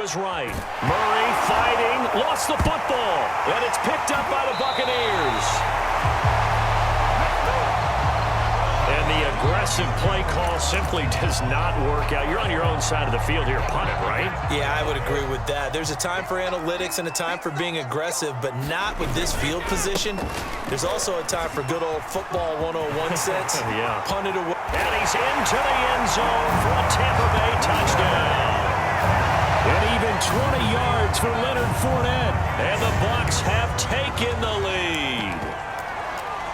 his right. Murray fighting, lost the football, and it's picked up by the Buccaneers. And the aggressive play call simply does not work out. You're on your own side of the field here, punt it, right? Yeah, I would agree with that. There's a time for analytics and a time for being aggressive, but not with this field position. There's also a time for good old football 101 sense. Yeah. Punt it away. And he's into the end zone for a Tampa Bay touchdown. And even 20 yards for Leonard Fournette. And the Bucs have taken the lead.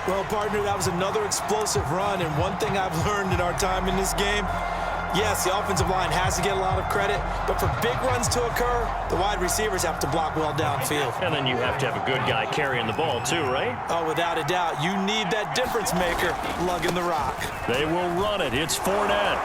Well, partner, that was another explosive run, and one thing I've learned in our time in this game, yes, the offensive line has to get a lot of credit, but for big runs to occur, the wide receivers have to block well downfield. And then you have to have a good guy carrying the ball too, right? Oh, without a doubt. You need that difference maker lugging the rock. They will run it. It's Fournette.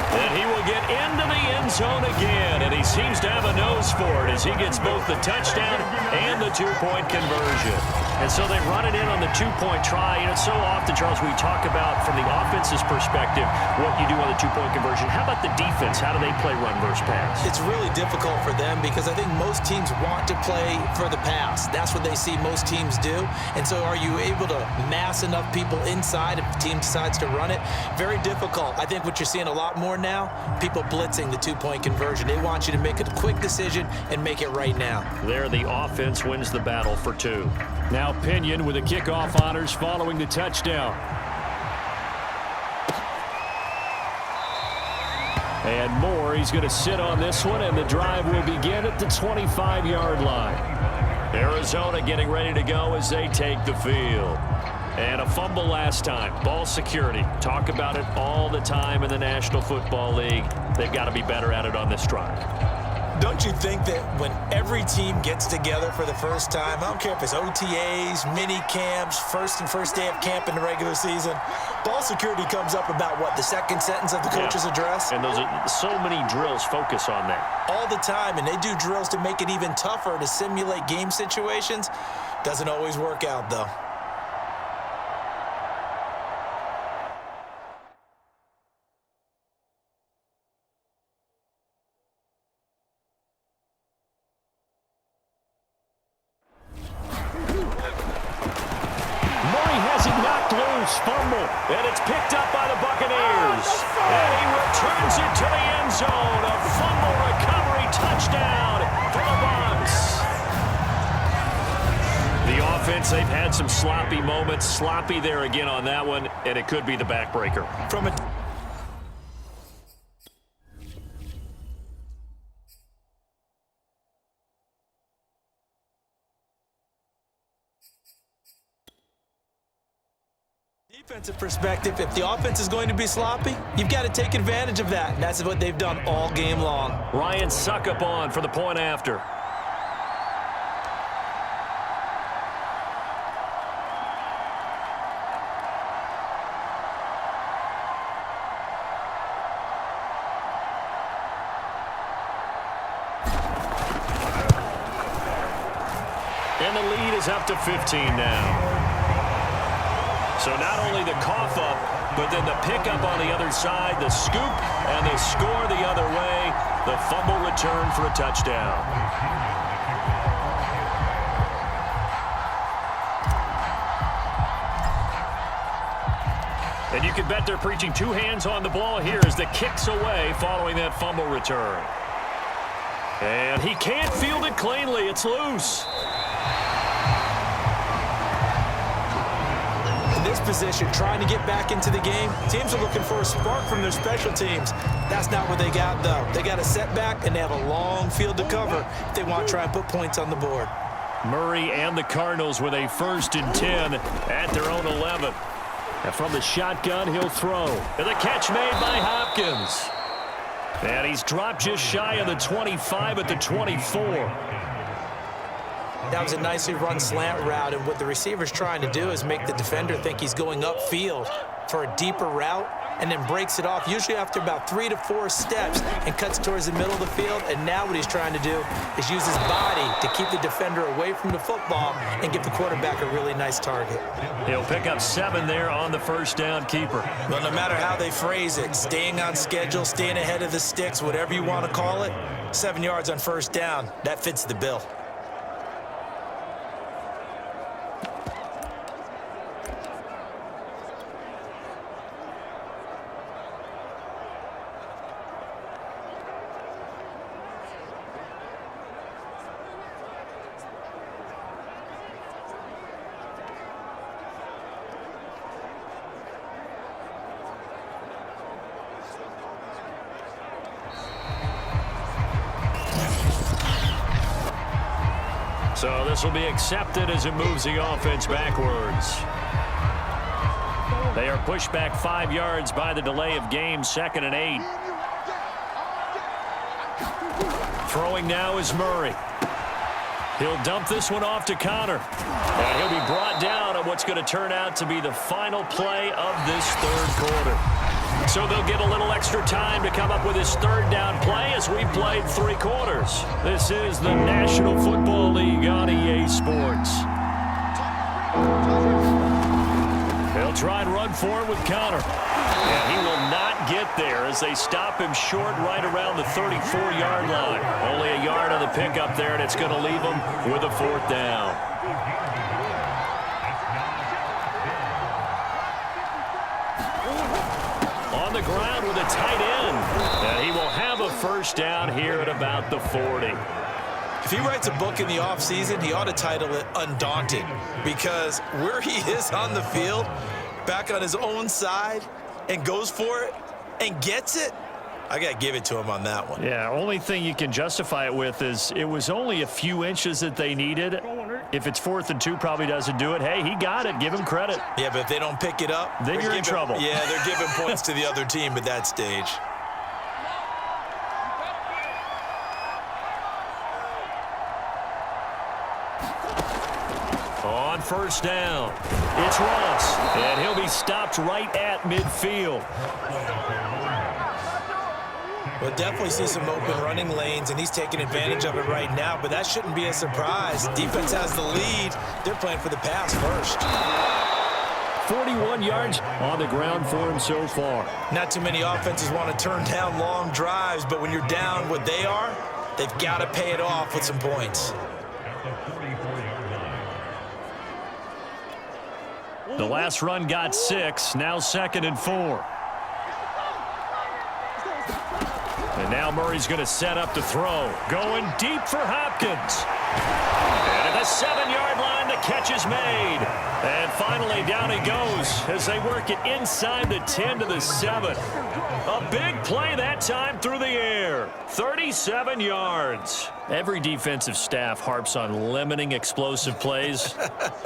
And he will get into the end zone again, and he seems to have a nose for it as he gets both the touchdown and the two-point conversion. And so they run it in on the two-point try. You know, so often, Charles, we talk about from the offense's perspective what you do on the two-point conversion. How about the defense? How do they play run versus pass? It's really difficult for them because I think most teams want to play for the pass. That's what they see most teams do. And so are you able to mass enough people inside if the team decides to run it? Very difficult. I think what you're seeing a lot more now, people blitzing the two-point conversion. They want you to make a quick decision and make it right now. There, the offense wins the battle for two. Now Pinion with the kickoff honors following the touchdown. And Moore, he's going to sit on this one, and the drive will begin at the 25-yard line. Arizona getting ready to go as they take the field. And a fumble last time. Ball security. Talk about it all the time in the National Football League. They've got to be better at it on this drive. Don't you think that when every team gets together for the first time, I don't care if it's OTAs, mini camps, first day of camp in the regular season, ball security comes up about, what, the second sentence of the coach's address? And those are so many drills focus on that. All the time, and they do drills to make it even tougher to simulate game situations. Doesn't always work out, though. Fumble, and it's picked up by the Buccaneers. And he returns it to the end zone. A fumble recovery touchdown for the Bucs. The offense, they've had some sloppy moments. Sloppy there again on that one, and it could be the backbreaker. Defensive perspective, if the offense is going to be sloppy, you've got to take advantage of that. And that's what they've done all game long. Ryan Suckup on for the point after. And the lead is up to 15 now. So not only the cough up, but then the pickup on the other side, the scoop, and the score the other way. The fumble return for a touchdown. And you can bet they're preaching two hands on the ball here as the kick's away following that fumble return. And he can't field it cleanly. It's loose. This position, trying to get back into the game. Teams are looking for a spark from their special teams. That's not what they got, though. They got a setback, and they have a long field to cover if they want to try and put points on the board. Murray and the Cardinals with a 1st and 10 at their own 11. And from the shotgun, he'll throw. And the catch made by Hopkins. And he's dropped just shy of the 25 at the 24. That was a nicely run slant route, and what the receiver's trying to do is make the defender think he's going upfield for a deeper route and then breaks it off, usually after about 3 to 4 steps, and cuts towards the middle of the field. And now what he's trying to do is use his body to keep the defender away from the football and give the quarterback a really nice target. He'll pick up 7 there on the first down keeper. Well, no matter how they phrase it, staying on schedule, staying ahead of the sticks, whatever you want to call it, 7 yards on first down. That fits the bill. So this will be accepted as it moves the offense backwards. They are pushed back 5 yards by the delay of game, 2nd and 8. Throwing now is Murray. He'll dump this one off to Connor. And he'll be brought down at what's going to turn out to be the final play of this third quarter. So they'll get a little extra time to come up with his third down play as we played 3 quarters. This is the National Football League on EA Sports. They'll try and run forward with Connor. And he will not get there as they stop him short right around the 34-yard line. Only a yard on the pickup there, and it's going to leave him with a 4th down. On the ground with a tight end. And he will have a first down here at about the 40. If he writes a book in the offseason, he ought to title it Undaunted, because where he is on the field, back on his own side, and goes for it and gets it, I got to give it to him on that one. Yeah, only thing you can justify it with is it was only a few inches that they needed. If it's 4th and 2, probably doesn't do it. Hey, he got it. Give him credit. Yeah, but if they don't pick it up, then you're in trouble. Yeah, they're giving points to the other team at that stage. On first down, it's Ross, and he'll be stopped right at midfield. We'll definitely see some open running lanes, and he's taking advantage of it right now, but that shouldn't be a surprise. Defense has the lead. They're playing for the pass first. 41 yards on the ground for him so far. Not too many offenses want to turn down long drives, but when you're down what they are, they've got to pay it off with some points. The last run got 6, now 2nd and 4. And now Murray's going to set up to throw. Going deep for Hopkins. And at the 7-yard line, the catch is made. And finally, down he goes as they work it inside the 10 to the 7. A big play that time through the air. 37 yards. Every defensive staff harps on limiting explosive plays.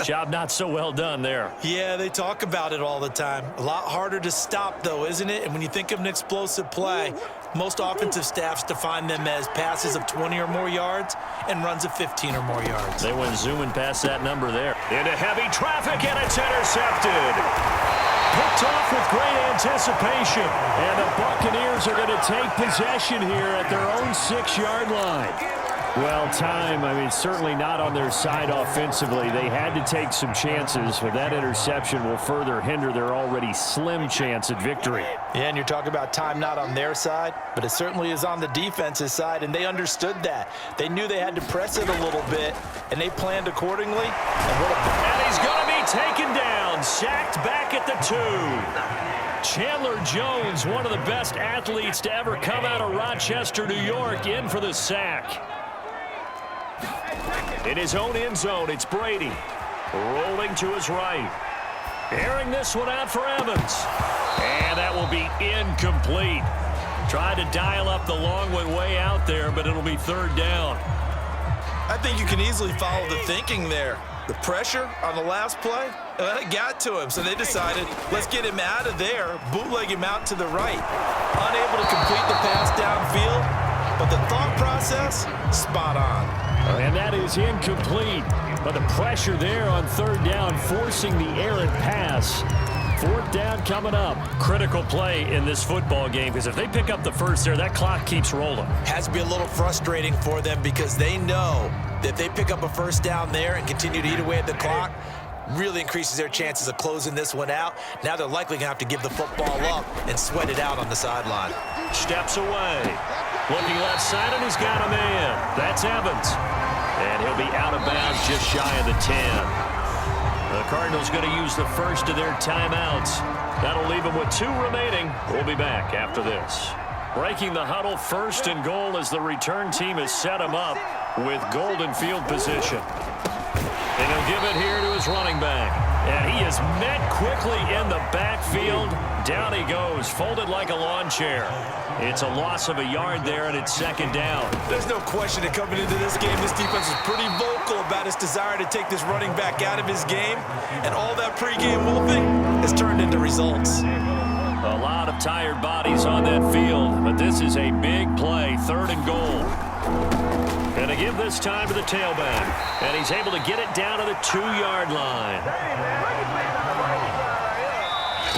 Job not so well done there. Yeah, they talk about it all the time. A lot harder to stop, though, isn't it? And when you think of an explosive play, most offensive staffs define them as passes of 20 or more yards and runs of 15 or more yards. They went zooming past that number there. Into heavy traffic, and it's intercepted. Picked off with great anticipation. And the Buccaneers are going to take possession here at their own 6-yard line. Well, time, I mean, certainly not on their side offensively. They had to take some chances, but that interception will further hinder their already slim chance at victory. Yeah, and you're talking about time not on their side, but it certainly is on the defense's side, and they understood that. They knew they had to press it a little bit, and they planned accordingly. And he's going to be taken down, sacked back at the 2. Chandler Jones, one of the best athletes to ever come out of Rochester, New York, in for the sack. In his own end zone, it's Brady. Rolling to his right. Airing this one out for Evans. And that will be incomplete. Tried to dial up the long one way out there, but it'll be 3rd down. I think you can easily follow the thinking there. The pressure on the last play, it got to him, so they decided, let's get him out of there, bootleg him out to the right. Unable to complete the pass downfield, but the thought process, spot on. And that is incomplete. But the pressure there on 3rd down, forcing the errant pass. 4th down coming up. Critical play in this football game, because if they pick up the first there, that clock keeps rolling. Has to be a little frustrating for them because they know that if they pick up a first down there and continue to eat away at the clock, really increases their chances of closing this one out. Now they're likely going to have to give the football up and sweat it out on the sideline. Steps away. Looking left side, and he's got a man. That's Evans. And he'll be out of bounds just shy of the 10. The Cardinals going to use the first of their timeouts. That'll leave them with 2 remaining. We'll be back after this. Breaking the huddle, 1st and goal as the return team has set him up with golden field position. And he'll give it here to his running back. And he is met quickly in the backfield. Down he goes, folded like a lawn chair. It's a loss of a yard there, and it's 2nd down. There's no question that coming into this game, this defense is pretty vocal about its desire to take this running back out of his game. And all that pregame wolfing has turned into results. A lot of tired bodies on that field, but this is a big play, 3rd and goal. And to give this time to the tailback. And he's able to get it down to the 2-yard line.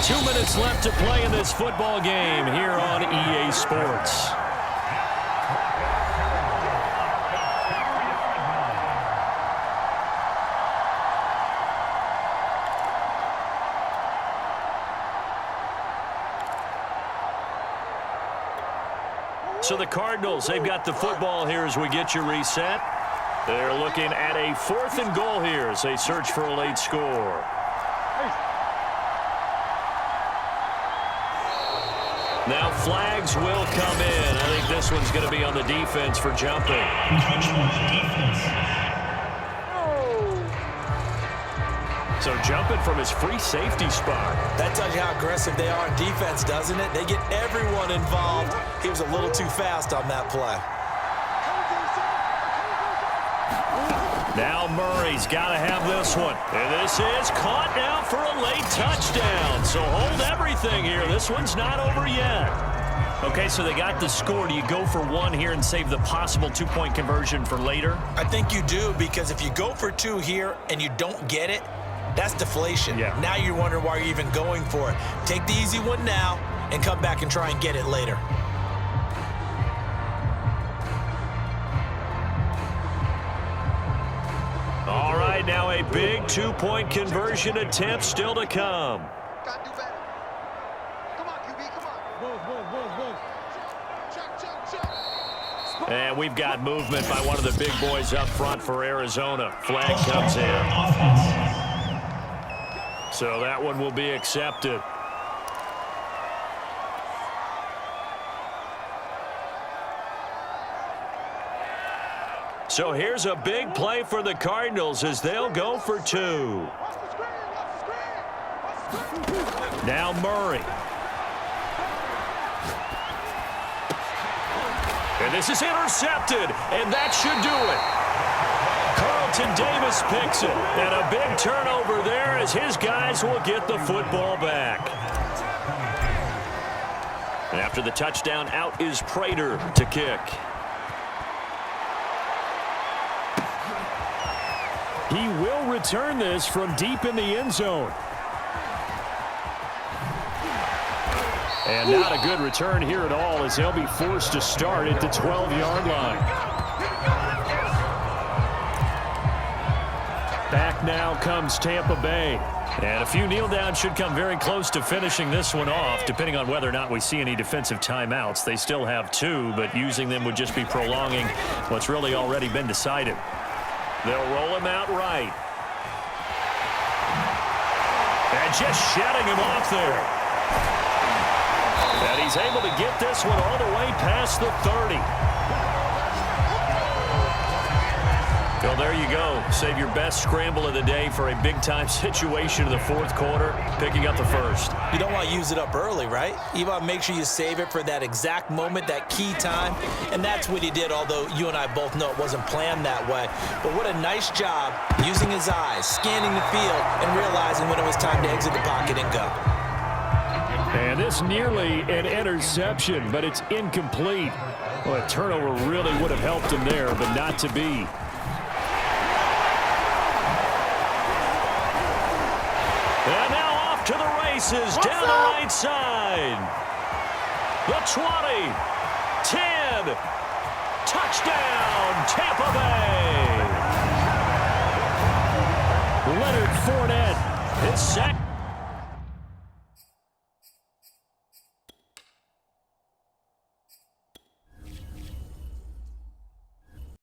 2 minutes left to play in this football game here on EA Sports. So the Cardinals, they've got the football here as we get you reset. They're looking at a 4th and goal here as they search for a late score. Now flags will come in. I think this one's going to be on the defense for jumping. So jumping from his free safety spot. That tells you how aggressive they are on defense, doesn't it? They get everyone involved. He was a little too fast on that play. Now Murray's got to have this one. And this is caught now for a late touchdown. So hold everything here. This one's not over yet. Okay, so they got the score. Do you go for 1 here and save the possible 2-point conversion for later? I think you do, because if you go for 2 here and you don't get it, that's deflation. Yeah. Now you're wondering why you're even going for it. Take the easy one now and come back and try and get it later. All right, now a big 2-point conversion attempt still to come. Gotta do better. Come on, QB, come on. Check. And we've got movement by one of the big boys up front for Arizona. Flag comes in. So that one will be accepted. So here's a big play for the Cardinals as they'll go for 2. Now Murray. And this is intercepted, and that should do it. Carlton Davis picks it, and a big turnover there as his guys will get the football back. And after the touchdown, out is Prater to kick. He will return this from deep in the end zone. And not a good return here at all as they'll be forced to start at the 12-yard line. Back now comes Tampa Bay. And a few kneel downs should come very close to finishing this one off, depending on whether or not we see any defensive timeouts. They still have 2, but using them would just be prolonging what's really already been decided. They'll roll him out right. And just shutting him off there. And he's able to get this one all the way past the 30. Well, there you go. Save your best scramble of the day for a big-time situation in the 4th quarter, picking up the 1st. You don't want to use it up early, right? You want to make sure you save it for that exact moment, that key time. And that's what he did, although you and I both know it wasn't planned that way. But what a nice job using his eyes, scanning the field, and realizing when it was time to exit the pocket and go. And this nearly an interception, but it's incomplete. Well, a turnover really would have helped him there, but not to be. And now off to the races down the right side. The 20, 10, touchdown, Tampa Bay. Leonard Fournette, his sack.